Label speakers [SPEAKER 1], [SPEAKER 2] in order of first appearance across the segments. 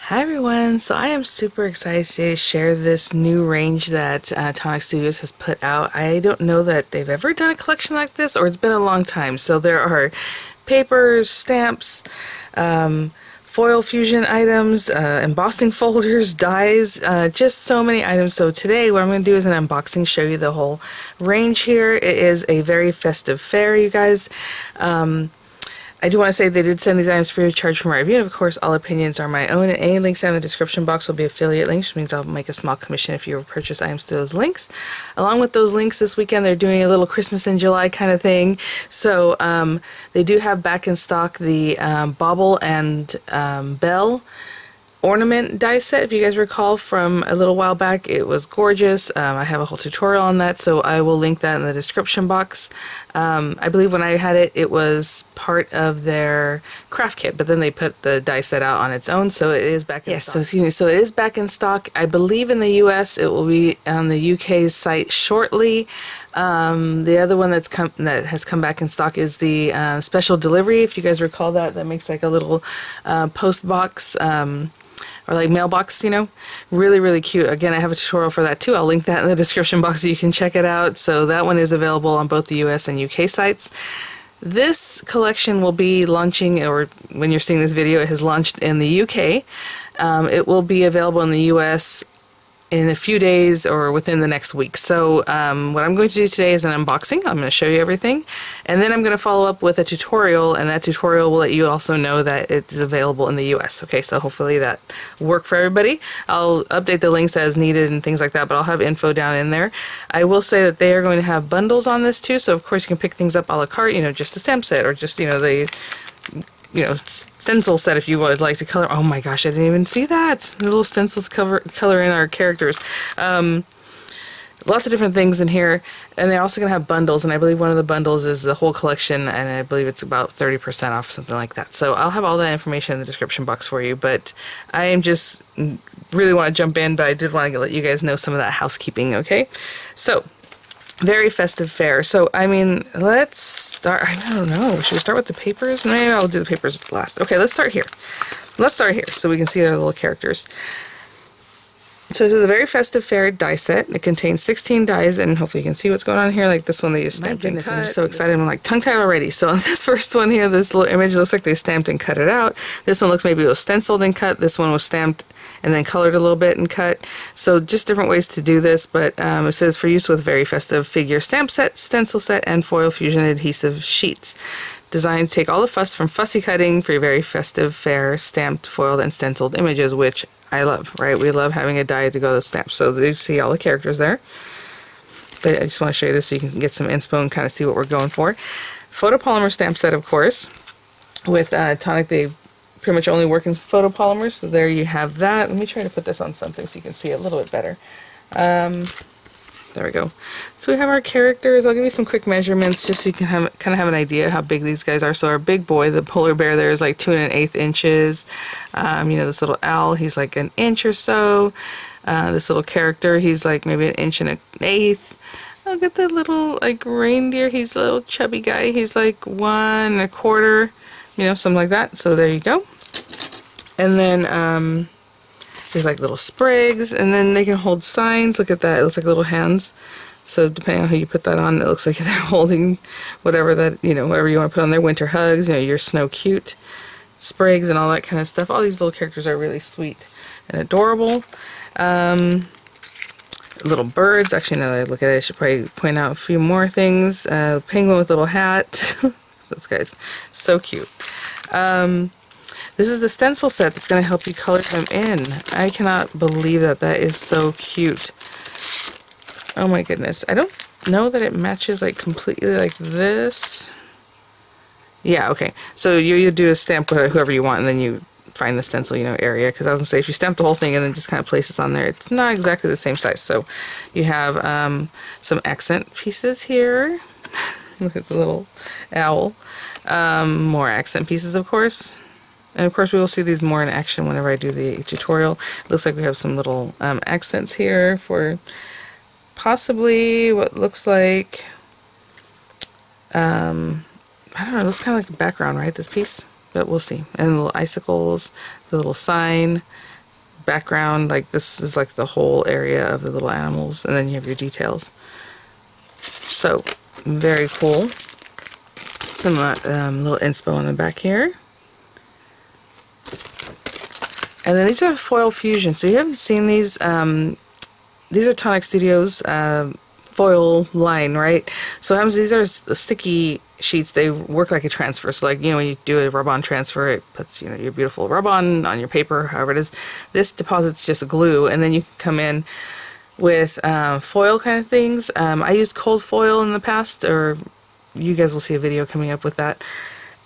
[SPEAKER 1] Hi everyone, so I am super excited today to share this new range that Tonic Studios has put out. I don't know that they've ever done a collection like this, or it's been a long time. So there are papers, stamps, foil fusion items, embossing folders, dies, just so many items. So today what I'm going to do is an unboxing, show you the whole range here. It is a very festive fair, you guys. I do want to say they did send these items free of charge for my review, and of course all opinions are my own, and any links I have in the description box will be affiliate links, which means I'll make a small commission if you purchase items through those links. Along with those links, this weekend they're doing a little Christmas in July kind of thing, so they do have back in stock the Bauble and Belle ornament die set. If you guys recall from a little while back, it was gorgeous. I have a whole tutorial on that, so I will link that in the description box. I believe when I had it, it was part of their craft kit, but then they put the die set out on its own, so it is back in stock. So excuse me, so it is back in stock. I believe in the US it will be on the UK's site shortly. The other one that has come back in stock is the special delivery. If you guys recall that makes like a little post box, or like mailbox, you know, really cute. Again, I have a tutorial for that too. I'll link that in the description box so you can check it out. So that one is available on both the US and UK sites. This collection will be launching, or when you're seeing this video, it has launched in the UK. It will be available in the US in a few days or within the next week. So what I'm going to do today is an unboxing. I'm going to show you everything, and then I'm going to follow up with a tutorial, and that tutorial will let you also know that it's available in the US. Okay, so hopefully that will work for everybody. I'll update the links as needed and things like that, but I'll have info down in there. I will say that they are going to have bundles on this too, so of course you can pick things up a la carte, you know, just a stamp set, or just, you know, the stencil set if you would like to color. Oh my gosh, I didn't even see that. The little stencils color in our characters. Lots of different things in here, and they're also going to have bundles, and I believe one of the bundles is the whole collection, and I believe it's about 30% off, something like that. So I'll have all that information in the description box for you, but I am just really want to jump in, but I did want to let you guys know some of that housekeeping, okay? So very festive fair. So, I mean, let's start. I don't know. Should we start with the papers? Maybe I'll do the papers last. Okay, let's start here. Let's start here so we can see their little characters. So this is a very festive fair die set. It contains 16 dies, and hopefully you can see what's going on here. Like this one, they just stamped and cut. I'm so excited. I'm like tongue-tied already. So on this first one here, this little image looks like they stamped and cut it out. This one looks maybe it was stenciled and cut. This one was stamped and then colored a little bit and cut. So just different ways to do this, but it says for use with very festive figure stamp set, stencil set, and foil fusion adhesive sheets. Designed to take all the fuss from fussy cutting for your very festive fair stamped, foiled, and stenciled images, which I love, right? We love having a die to go with stamps. So you see all the characters there. But I just want to show you this so you can get some inspo and kind of see what we're going for. Photopolymer stamp set, of course. With Tonic, they pretty much only work in photopolymers, so there you have that. Let me try to put this on something so you can see it a little bit better. There we go. So we have our characters. I'll give you some quick measurements just so you can kind of have an idea how big these guys are. So our big boy, the polar bear there, is like 2 1/8 inches. You know, this little owl, he's like 1 inch or so. This little character, he's like maybe 1 1/8 inches. Look at the little like reindeer. He's a little chubby guy. He's like 1 1/4. You know, something like that. So there you go. And then there's like little sprigs, and then they can hold signs. Look at that. It looks like little hands. So depending on how you put that on, it looks like they're holding whatever that, you know, whatever you want to put on their winter hugs, you know, your snow cute sprigs and all that kind of stuff. All these little characters are really sweet and adorable. Little birds. Actually, now that I look at it, I should probably point out a few more things. Penguin with a little hat. Those guys, so cute. This is the stencil set that's going to help you color them in. I cannot believe that. That is so cute. Oh my goodness. I don't know that it matches like completely like this. Yeah, okay. So you do a stamp with whoever you want, and then you find the stencil, you know, area. Because I was going to say, if you stamp the whole thing and then just kind of place it on there, it's not exactly the same size. So you have some accent pieces here. Look at the little owl. More accent pieces, of course. And of course we will see these more in action whenever I do the tutorial. Looks like we have some little accents here for possibly what looks like, I don't know, it looks kind of like a background, right, this piece? But we'll see. And the little icicles, the little sign, background. Like this is like the whole area of the little animals, and then you have your details. So very cool. Some little inspo on the back here. And then these are foil fusion. So you haven't seen these. These are Tonic Studios foil line, right? So what happens, these are sticky sheets. They work like a transfer. So like, you know, when you do a rub-on transfer, it puts, you know, your beautiful rub-on on your paper, however it is. This deposits just glue, and then you can come in with foil kind of things. I used cold foil in the past, or you guys will see a video coming up with that.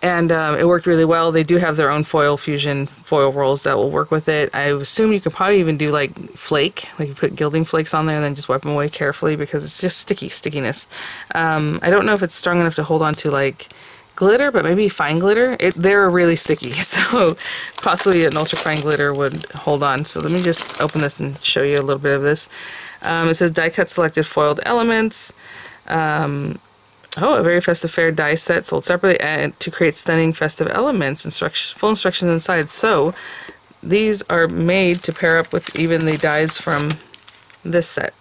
[SPEAKER 1] And it worked really well. They do have their own foil fusion foil rolls that will work with it. I assume you could probably even do like flake, like you put gilding flakes on there and then just wipe them away carefully, because it's just stickiness. I don't know if it's strong enough to hold on to like glitter, but maybe fine glitter. They're really sticky, so possibly an ultra fine glitter would hold on. So let me just open this and show you a little bit of this. It says die cut selected foiled elements. Oh, a very festive fair die set sold separately to create stunning festive elements. Full instructions inside. So these are made to pair up with even the dies from this set.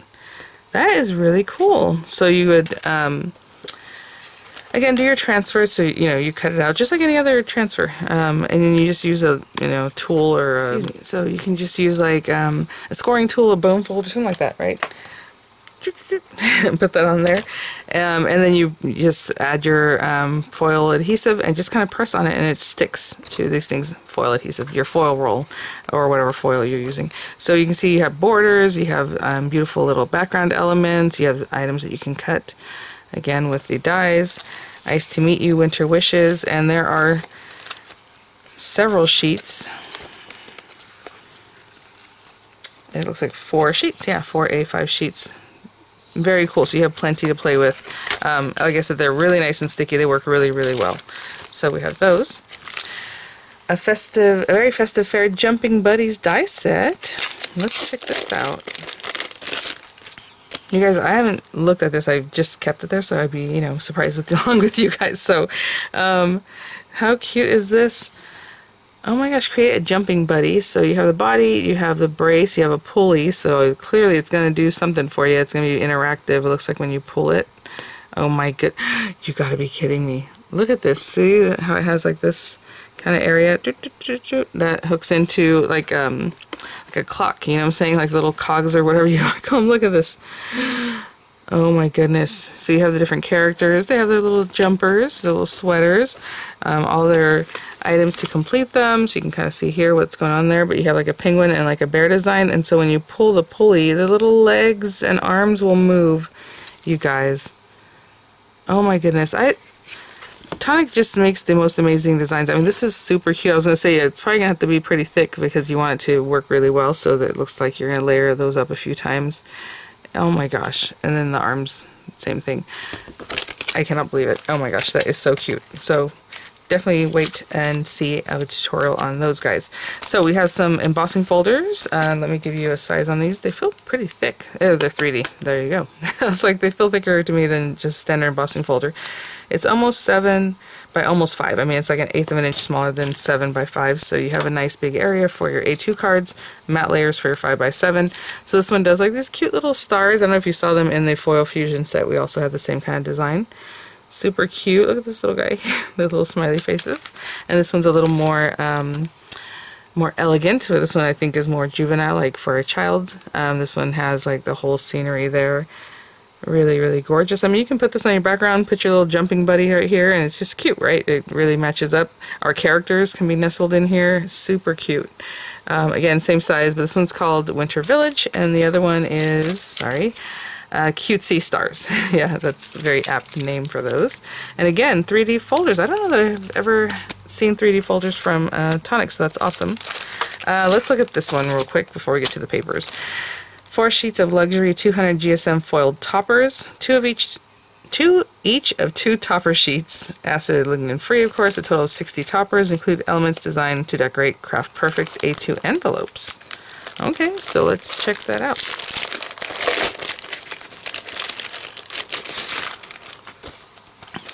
[SPEAKER 1] That is really cool. So you would again do your transfer. So you know, you cut it out just like any other transfer, and then you just use a tool, or so you can just use like a scoring tool, a bone folder, something like that, right? Put that on there, and then you just add your foil adhesive and just kind of press on it, and it sticks to these things. Foil adhesive, your foil roll, or whatever foil you're using. So you can see you have borders, you have beautiful little background elements, you have items that you can cut, again with the dies. Ice to Meet You, Winter Wishes, and there are several sheets. It looks like 4 sheets, yeah, 4 A5 sheets. Very cool. So you have plenty to play with. Like I said, they're really nice and sticky. They work really, really well. So we have those. A very festive fair Jumping Buddies die set. Let's check this out. You guys, I haven't looked at this. I just kept it there, so I'd be, surprised along with you guys. So, how cute is this? Oh my gosh, create a jumping buddy. So you have the body, you have the brace, you have a pulley, so clearly it's going to do something for you. It's going to be interactive, it looks like, when you pull it. Oh my good, you gotta be kidding me. Look at this, see how it has like this kind of area that hooks into like a clock, you know what I'm saying, like little cogs or whatever you want to call them. Look at this. Oh my goodness. So you have the different characters. They have their little jumpers, their little sweaters, all their items to complete them. So you can kind of see here what's going on there. But you have like a penguin and like a bear design. And so when you pull the pulley, the little legs and arms will move, you guys. Oh my goodness. Tonic just makes the most amazing designs. I mean, this is super cute. I was going to say, it's probably going to have to be pretty thick because you want it to work really well, so that it looks like you're going to layer those up a few times. Oh my gosh. And then the arms, same thing. I cannot believe it. Oh my gosh, that is so cute. So definitely wait and see a tutorial on those guys. So we have some embossing folders. Let me give you a size on these. They feel pretty thick. Oh, they're 3D. There you go. It's like they feel thicker to me than just standard embossing folder. It's almost 7 by almost 5. I mean, it's like 1/8 of an inch smaller than 7 by 5. So you have a nice big area for your A2 cards, matte layers for your 5 by 7. So this one does like these cute little stars. I don't know if you saw them in the foil fusion set. We also had the same kind of design. Super cute. Look at this little guy. The little smiley faces. And this one's a little more more elegant. So this one I think is more juvenile, like for a child. This one has like the whole scenery there. Really, really gorgeous. I mean, you can put this on your background, put your little jumping buddy right here, and it's just cute, right? It really matches up. Our characters can be nestled in here. Super cute. Again, same size, but this one's called Winter Village, and the other one is, sorry, Cutesy Stars. Yeah, that's a very apt name for those. And again, 3D folders. I don't know that I've ever seen 3D folders from Tonic, so that's awesome. Let's look at this one real quick before we get to the papers. 4 sheets of luxury 200 GSM foiled toppers, each of 2 topper sheets, acid lignin free, of course. A total of 60 toppers include elements designed to decorate craft perfect A2 envelopes. Okay, so let's check that out.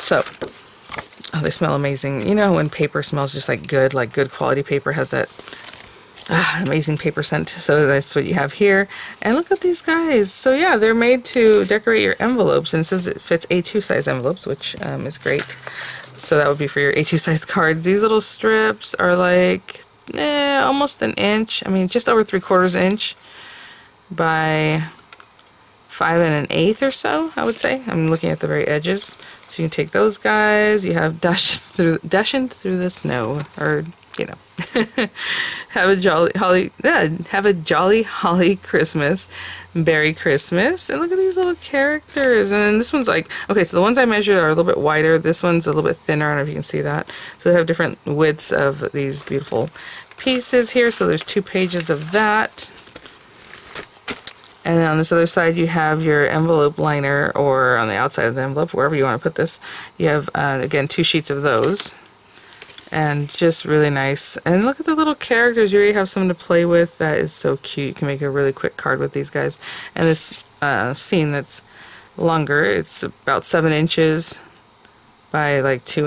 [SPEAKER 1] So, oh, they smell amazing. You know when paper smells just like good quality paper has that Amazing paper scent. So that's what you have here. And look at these guys. So yeah, they're made to decorate your envelopes, and it says it fits A2 size envelopes, which is great. So that would be for your A2 size cards. These little strips are like almost an inch. I mean, just over 3/4 inch by 5 1/8 or so, I would say. I'm looking at the very edges. So you can take those guys. You have dashing through the snow, or you know, have a jolly holly Christmas, Merry Christmas. And look at these little characters. And then this one's like, okay, so the ones I measured are a little bit wider. This one's a little bit thinner. I don't know if you can see that. So they have different widths of these beautiful pieces here. So there's 2 pages of that. And then on this other side, you have your envelope liner, or on the outside of the envelope, wherever you want to put this. You have, again, 2 sheets of those. And just really nice. And look at the little characters. You already have something to play with. That is so cute. You can make a really quick card with these guys. And this scene that's longer, it's about 7 inches by like 2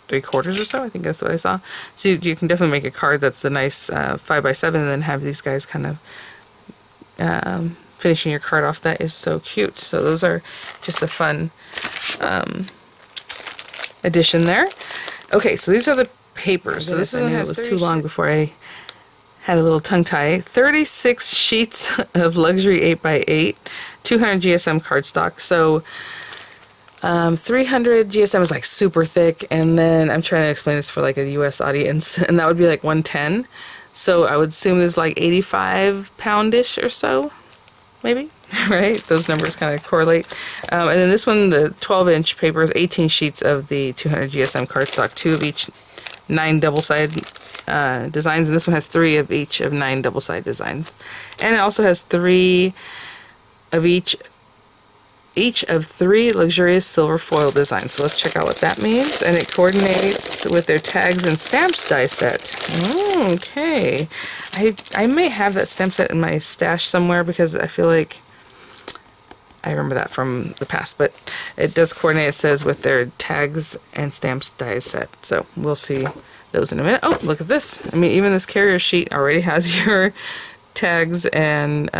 [SPEAKER 1] 3/4 or so. I think that's what I saw. So you can definitely make a card that's a nice 5 by 7, and then have these guys kind of finishing your card off. That is so cute. So those are just a fun addition there. Okay, so these are the papers. So this one was too long before I had a little tongue tie. 36 sheets of luxury 8x8, 200 GSM cardstock. So 300 GSM is like super thick, and then I'm trying to explain this for like a US audience, and that would be like 110. So I would assume it's like 85 poundish or so, maybe. Right? Those numbers kind of correlate. And then this one, the 12-inch paper, is 18 sheets of the 200 GSM cardstock, 2 of each 9 double-sided designs, and this one has 3 of each of 9 double-sided designs. And it also has 3 of each of 3 luxurious silver foil designs. So let's check out what that means. And it coordinates with their tags and stamps die set. Okay. I may have that stamp set in my stash somewhere, because I feel like I remember that from the past, but it does coordinate, it says, with their tags and stamps die set. So we'll see those in a minute. Oh, look at this. I mean, even this carrier sheet already has your tags and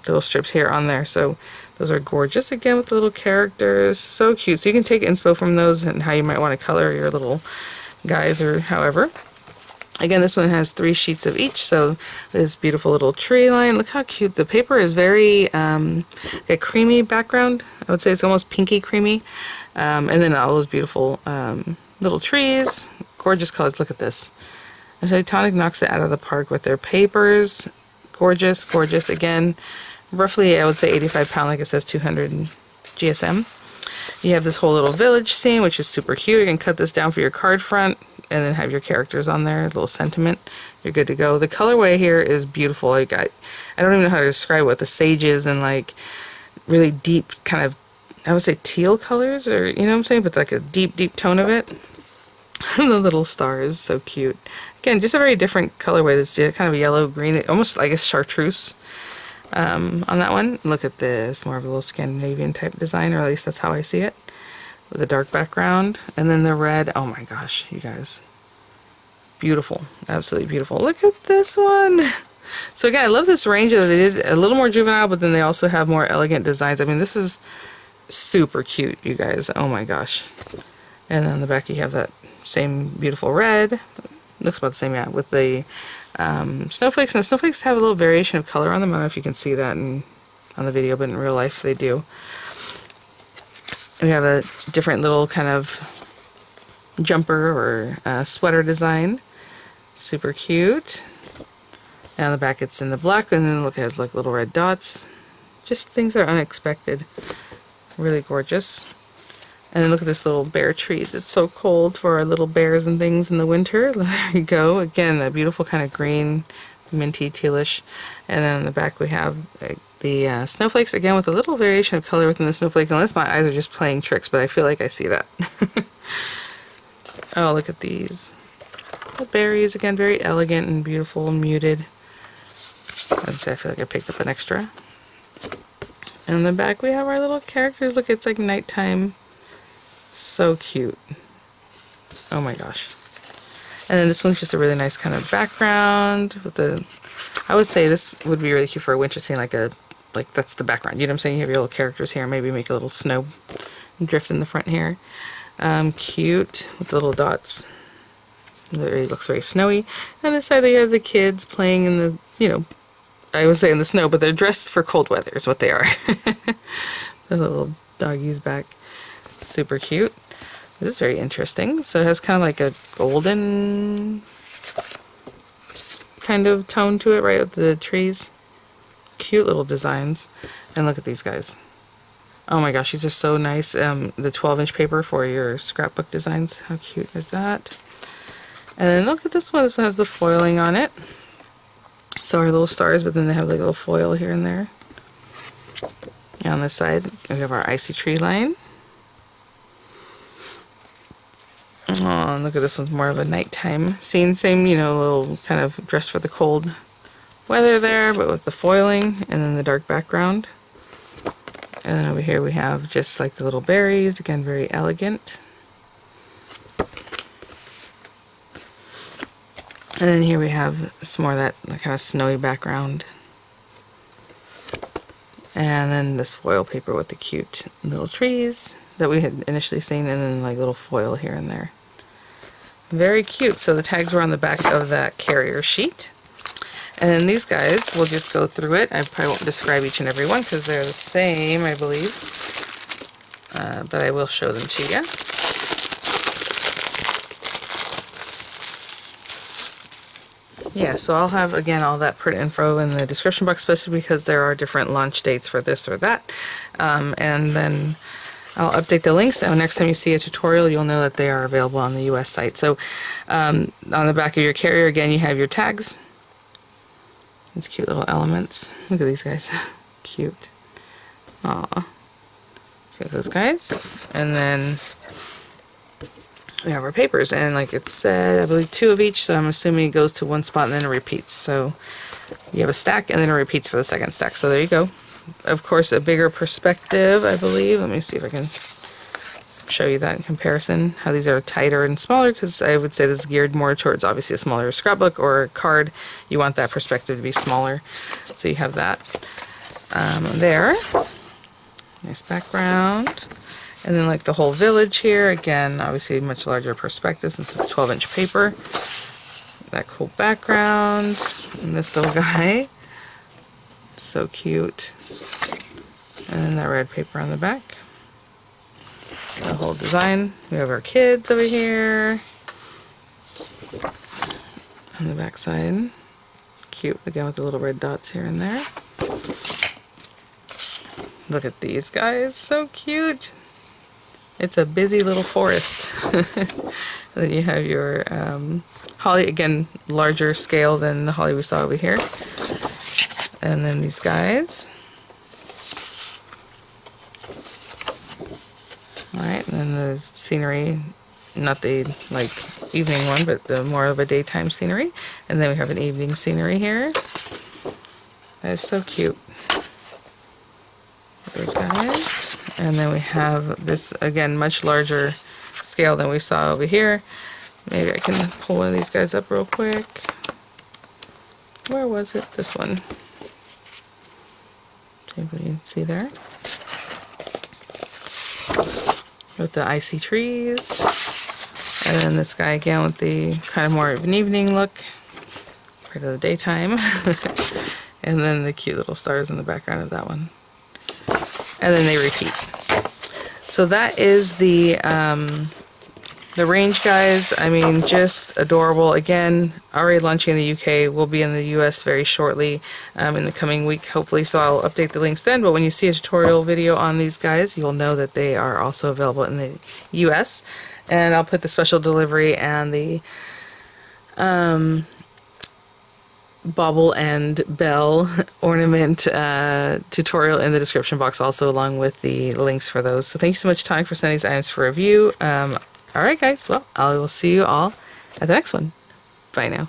[SPEAKER 1] little strips here on there. So those are gorgeous, again, with the little characters. So cute. So you can take inspo from those and how you might want to color your little guys, or however. Again, this one has 3 sheets of each, so this beautiful little tree line. Look how cute. The paper is very a creamy background. I would say it's almost pinky creamy. And then all those beautiful little trees. Gorgeous colors. Look at this. And Titanic knocks it out of the park with their papers. Gorgeous, gorgeous. Again, roughly, I would say 85 pound, like it says, 200 GSM. You have this whole little village scene, which is super cute. You can cut this down for your card front, and then have your characters on there, a little sentiment. You're good to go. The colorway here is beautiful. Like I don't even know how to describe what the sages and like really deep kind of, I would say teal colors, or you know what I'm saying, but like a deep, deep tone of it. And the little star is so cute. Again, just a very different colorway. That's kind of yellow, green, almost, I guess, chartreuse on that one. Look at this, more of a little Scandinavian type design, or at least that's how I see it, with a dark background. And then the red, oh my gosh, you guys, beautiful, absolutely beautiful. Look at this one. So again, I love this range that they did a little more juvenile, but then they also have more elegant designs. I mean, this is super cute, you guys, oh my gosh. And then on the back you have that same beautiful red. Looks about the same, yeah, with the snowflakes. And the snowflakes have a little variation of color on them. I don't know if you can see that on the video, but in real life they do. We have a different little kind of jumper or sweater design. Super cute. And on the back it's in the black, and then look at like little red dots. Just things that are unexpected. Really gorgeous. And then look at this little bear trees. It's so cold for our little bears and things in the winter. There you go. Again, that beautiful kind of green, minty, tealish. And then in the back we have the snowflakes, again with a little variation of color within the snowflake, unless my eyes are just playing tricks, but I feel like I see that. Oh, look at these. The berries, again, very elegant and beautiful and muted. I'd say I feel like I picked up an extra. And in the back we have our little characters. Look, it's like nighttime. So cute. Oh my gosh. And then this one's just a really nice kind of background with the, I would say this would be really cute for a winter scene, like that's the background, you know what I'm saying? You have your little characters here, maybe make a little snow drift in the front here. Cute with the little dots. It looks very snowy. And this side you have the kids playing in the, you know, I would say in the snow, but they're dressed for cold weather is what they are. The little doggies back. Super cute. This is very interesting. So it has kind of like a golden kind of tone to it, right, with the trees. Cute little designs. And look at these guys. Oh my gosh, these are so nice. The 12-inch paper for your scrapbook designs. How cute is that? And then look at this one. This one has the foiling on it. So our little stars, but then they have like a little foil here and there. And on this side, we have our icy tree line. Oh, and look at this one's more of a nighttime scene. Same, you know, little kind of dressed for the cold weather there, but with the foiling and then the dark background. And then over here we have just like the little berries, again, very elegant. And then here we have some more of that kind of snowy background. And then this foil paper with the cute little trees that we had initially seen, and then like little foil here and there. Very cute. So the tags were on the back of that carrier sheet. And then these guys, we'll just go through it. I probably won't describe each and every one because they're the same, I believe. But I will show them to you. Yeah, so I'll have, again, all that print info in the description box, especially because there are different launch dates for this or that. And then I'll update the links, and next time you see a tutorial, you'll know that they are available on the US site. So on the back of your carrier, again, you have your tags. These cute little elements. Look at these guys. Cute. Aw. So those guys. And then we have our papers, and like it said, I believe 2 of each, so I'm assuming it goes to one spot and then it repeats. So you have a stack and then it repeats for the second stack. So there you go. Of course, a bigger perspective, I believe. Let me see if I can show you that in comparison, how these are tighter and smaller, because I would say this is geared more towards obviously a smaller scrapbook or a card. You want that perspective to be smaller. So you have that there. Nice background. And then like the whole village here, again, obviously much larger perspective since it's 12-inch paper. That cool background. And this little guy. So cute. And then that red paper on the back. The whole design. We have our kids over here. On the back side. Cute, again with the little red dots here and there. Look at these guys, so cute. It's a busy little forest. Then you have your holly, again, larger scale than the holly we saw over here. And then these guys. Alright, and then the scenery, not the like evening one, but the more of a daytime scenery. And then we have an evening scenery here. That is so cute. Those guys. And then we have this, again, much larger scale than we saw over here. Maybe I can pull one of these guys up real quick. Where was it? This one. Maybe you can see there. With the icy trees. And then this guy again with the kind of more of an evening look. Part of the daytime. And then the cute little stars in the background of that one. And then they repeat. So that is the range, guys. I mean, just adorable. Again, already launching in the UK. Will be in the US very shortly in the coming week, hopefully. So I'll update the links then. But when you see a tutorial video on these guys, you'll know that they are also available in the US. And I'll put the special delivery and the bauble and bell ornament tutorial in the description box also, along with the links for those. So thank you so much, Tonic, for sending these items for review. Alright guys, well, I will see you all at the next one. Bye now.